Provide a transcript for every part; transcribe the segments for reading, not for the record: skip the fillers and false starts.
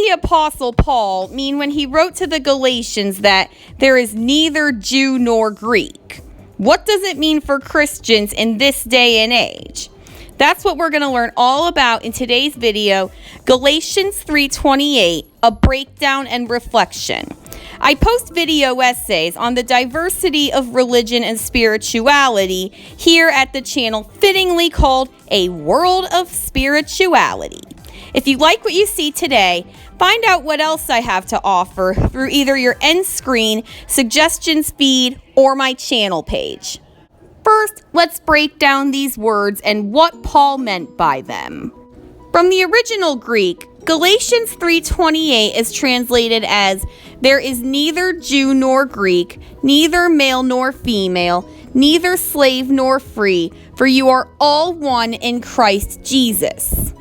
the Apostle Paul mean when he wrote to the Galatians that there is neither Jew nor Greek? What does it mean for Christians in this day and age? That's what we're going to learn all about in today's video, Galatians 3:28, a breakdown and reflection. I post video essays on the diversity of religion and spirituality here at the channel, fittingly called A World of Spirituality. If you like what you see today, find out what else I have to offer through either your end screen, suggestions feed, or my channel page. First, let's break down these words and what Paul meant by them. From the original Greek, Galatians 3:28 is translated as, "There is neither Jew nor Greek, neither male nor female, neither slave nor free, for you are all one in Christ Jesus."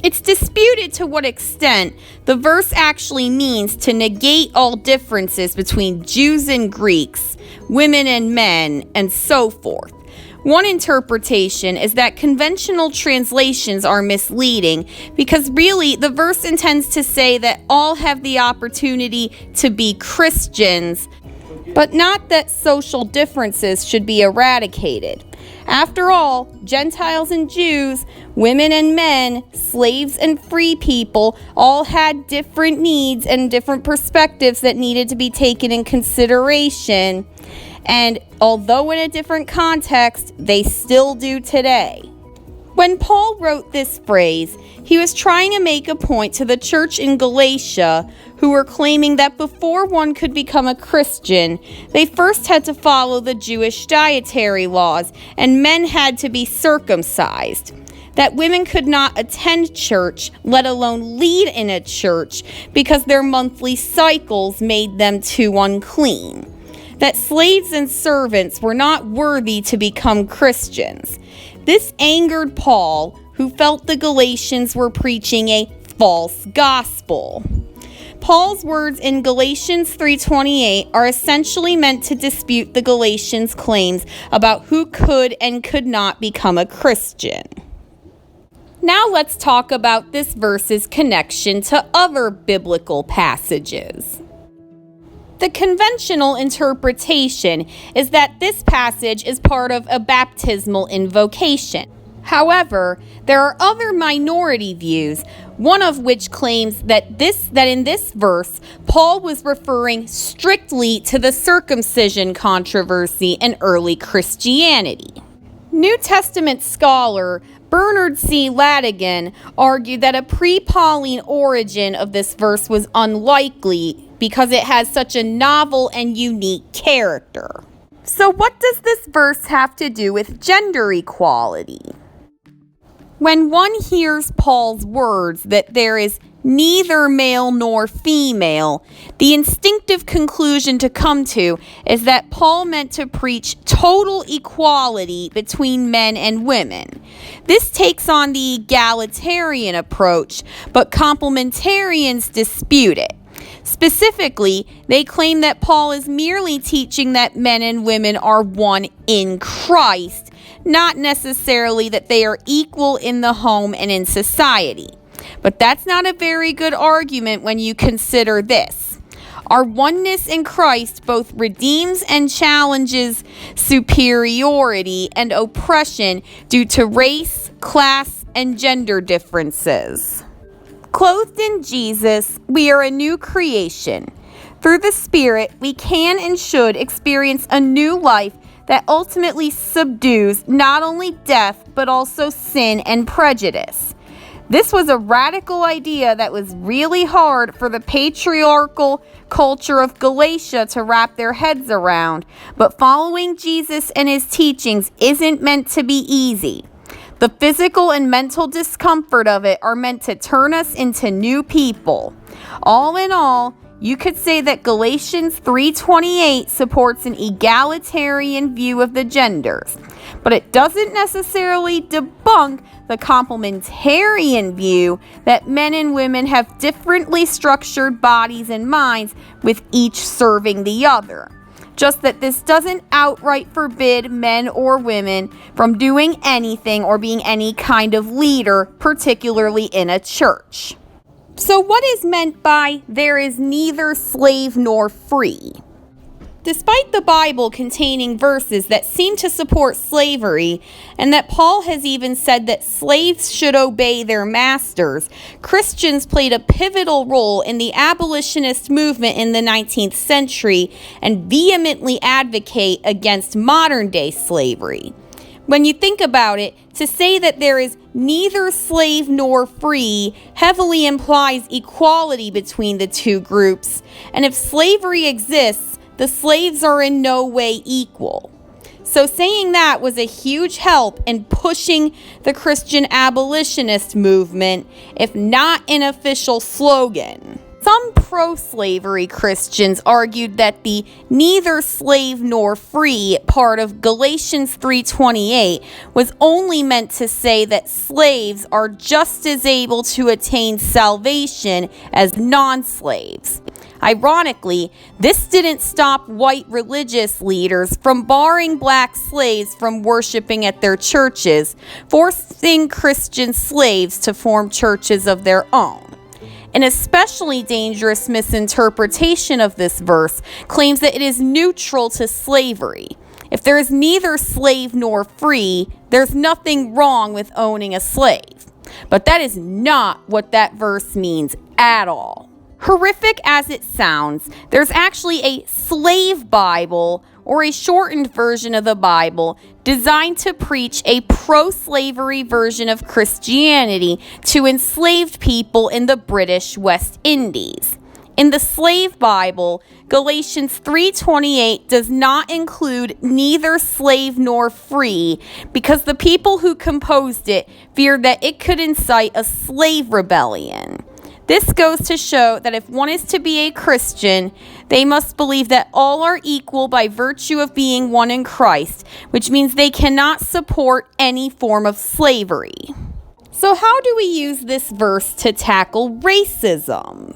It's disputed to what extent the verse actually means to negate all differences between Jews and Greeks, women and men, and so forth. One interpretation is that conventional translations are misleading because really the verse intends to say that all have the opportunity to be Christians, but not that social differences should be eradicated. After all, Gentiles and Jews, women and men, slaves and free people all had different needs and different perspectives that needed to be taken in consideration. And although in a different context, they still do today. When Paul wrote this phrase, he was trying to make a point to the church in Galatia who were claiming that before one could become a Christian, they first had to follow the Jewish dietary laws and men had to be circumcised. That women could not attend church, let alone lead in a church, because their monthly cycles made them too unclean. That slaves and servants were not worthy to become Christians. This angered Paul, who felt the Galatians were preaching a false gospel. Paul's words in Galatians 3:28 are essentially meant to dispute the Galatians' claims about who could and could not become a Christian. Now let's talk about this verse's connection to other biblical passages. The conventional interpretation is that this passage is part of a baptismal invocation. However, there are other minority views, one of which claims that in this verse, Paul was referring strictly to the circumcision controversy in early Christianity. New Testament scholar Bernard C. Ladigan argued that a pre-Pauline origin of this verse was unlikely because it has such a novel and unique character. So what does this verse have to do with gender equality? When one hears Paul's words that there is neither male nor female, the instinctive conclusion to come to is that Paul meant to preach total equality between men and women. This takes on the egalitarian approach, but complementarians dispute it. Specifically, they claim that Paul is merely teaching that men and women are one in Christ, not necessarily that they are equal in the home and in society. But that's not a very good argument when you consider this. Our oneness in Christ both redeems and challenges superiority and oppression due to race, class, and gender differences. Clothed in Jesus, we are a new creation. Through the Spirit, we can and should experience a new life that ultimately subdues not only death, but also sin and prejudice. This was a radical idea that was really hard for the patriarchal culture of Galatia to wrap their heads around, but following Jesus and his teachings isn't meant to be easy. The physical and mental discomfort of it are meant to turn us into new people. All in all, you could say that Galatians 3:28 supports an egalitarian view of the genders, but it doesn't necessarily debunk the complementarian view that men and women have differently structured bodies and minds, with each serving the other. Just that this doesn't outright forbid men or women from doing anything or being any kind of leader, particularly in a church. So what is meant by there is neither slave nor free? Despite the Bible containing verses that seem to support slavery, and that Paul has even said that slaves should obey their masters, Christians played a pivotal role in the abolitionist movement in the 19th century and vehemently advocate against modern-day slavery. When you think about it, to say that there is neither slave nor free heavily implies equality between the two groups, and if slavery exists, the slaves are in no way equal. So saying that was a huge help in pushing the Christian abolitionist movement, if not an official slogan. Some pro-slavery Christians argued that the neither slave nor free part of Galatians 3:28 was only meant to say that slaves are just as able to attain salvation as non-slaves. Ironically, this didn't stop white religious leaders from barring black slaves from worshiping at their churches, forcing Christian slaves to form churches of their own. An especially dangerous misinterpretation of this verse claims that it is neutral to slavery. If there is neither slave nor free, there's nothing wrong with owning a slave. But that is not what that verse means at all. Horrific as it sounds, there's actually a slave Bible, or a shortened version of the Bible, designed to preach a pro-slavery version of Christianity to enslaved people in the British West Indies. In the Slave Bible, Galatians 3:28 does not include neither slave nor free because the people who composed it feared that it could incite a slave rebellion. This goes to show that if one is to be a Christian, they must believe that all are equal by virtue of being one in Christ, which means they cannot support any form of slavery. So how do we use this verse to tackle racism?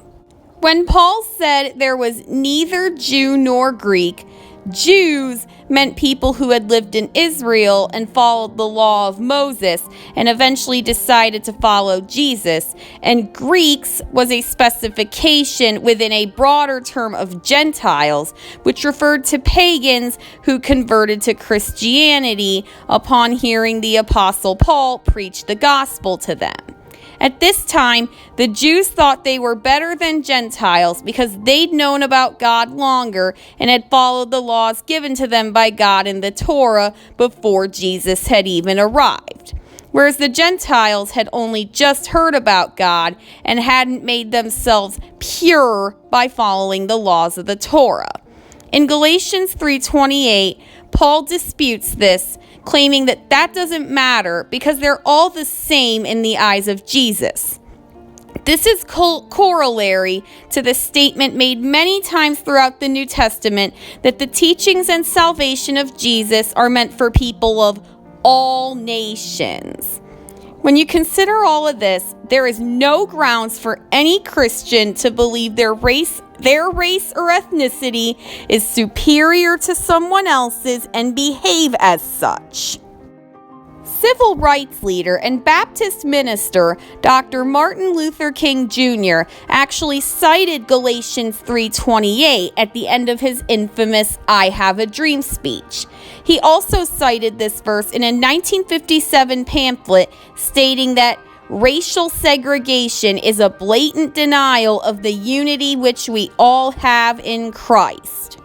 When Paul said there was neither Jew nor Greek, Jews meant people who had lived in Israel and followed the law of Moses and eventually decided to follow Jesus, and Greeks was a specification within a broader term of Gentiles, which referred to pagans who converted to Christianity upon hearing the Apostle Paul preach the gospel to them. At this time, the Jews thought they were better than Gentiles because they'd known about God longer and had followed the laws given to them by God in the Torah before Jesus had even arrived. Whereas the Gentiles had only just heard about God and hadn't made themselves pure by following the laws of the Torah. In Galatians 3:28, Paul disputes this, claiming that that doesn't matter because they're all the same in the eyes of Jesus. This is corollary to the statement made many times throughout the New Testament that the teachings and salvation of Jesus are meant for people of all nations. When you consider all of this, there is no grounds for any Christian to believe their race or ethnicity is superior to someone else's and behave as such. Civil rights leader and Baptist minister Dr. Martin Luther King Jr. actually cited Galatians 3:28 at the end of his infamous "I Have a Dream" speech. He also cited this verse in a 1957 pamphlet stating that racial segregation is a blatant denial of the unity which we all have in Christ.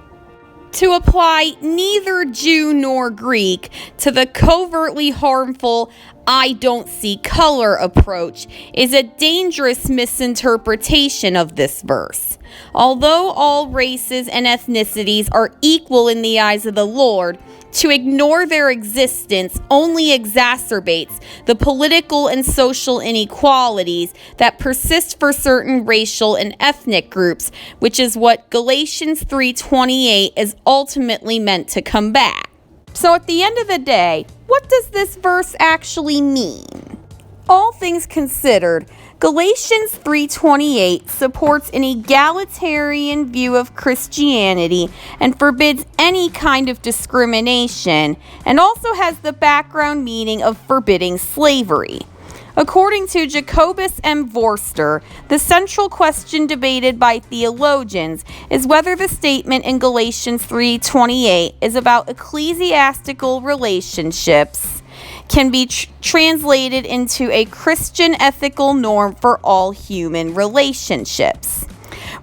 To apply neither Jew nor Greek to the covertly harmful "I don't see color" approach is a dangerous misinterpretation of this verse. Although all races and ethnicities are equal in the eyes of the Lord, to ignore their existence only exacerbates the political and social inequalities that persist for certain racial and ethnic groups, which is what Galatians 3:28 is ultimately meant to combat. So at the end of the day, what does this verse actually mean? All things considered, Galatians 3:28 supports an egalitarian view of Christianity and forbids any kind of discrimination, and also has the background meaning of forbidding slavery. According to Jacobus M. Vorster, the central question debated by theologians is whether the statement in Galatians 3:28 is about ecclesiastical relationships can be translated into a Christian ethical norm for all human relationships.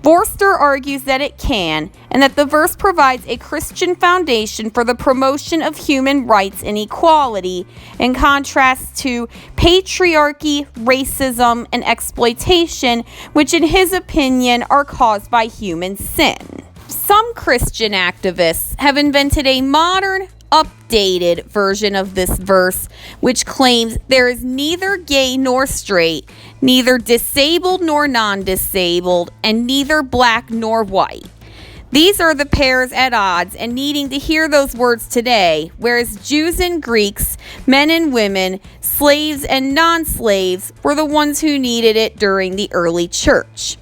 Vorster argues that it can, and that the verse provides a Christian foundation for the promotion of human rights and equality, in contrast to patriarchy, racism, and exploitation, which in his opinion are caused by human sin. Some Christian activists have invented a modern, updated version of this verse, which claims there is neither gay nor straight, neither disabled nor non-disabled, and neither black nor white. These are the pairs at odds and needing to hear those words today, whereas Jews and Greeks, men and women, slaves and non-slaves were the ones who needed it during the early church.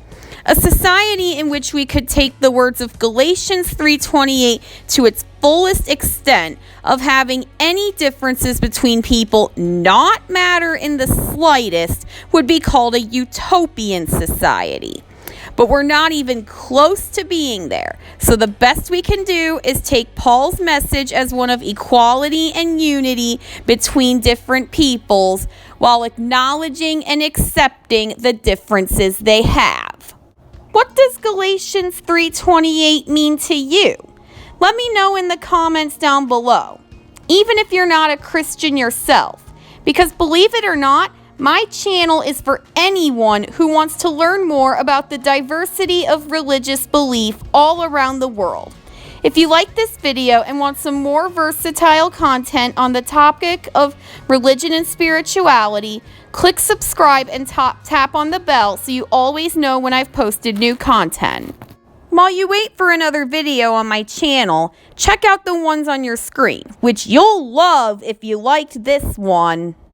A society in which we could take the words of Galatians 3:28 to its fullest extent of having any differences between people not matter in the slightest would be called a utopian society. But we're not even close to being there. So the best we can do is take Paul's message as one of equality and unity between different peoples while acknowledging and accepting the differences they have. What does Galatians 3:28 mean to you? Let me know in the comments down below, even if you're not a Christian yourself, because believe it or not, my channel is for anyone who wants to learn more about the diversity of religious belief all around the world. If you like this video and want some more versatile content on the topic of religion and spirituality, click subscribe and tap on the bell so you always know when I've posted new content. While you wait for another video on my channel, check out the ones on your screen, which you'll love if you liked this one.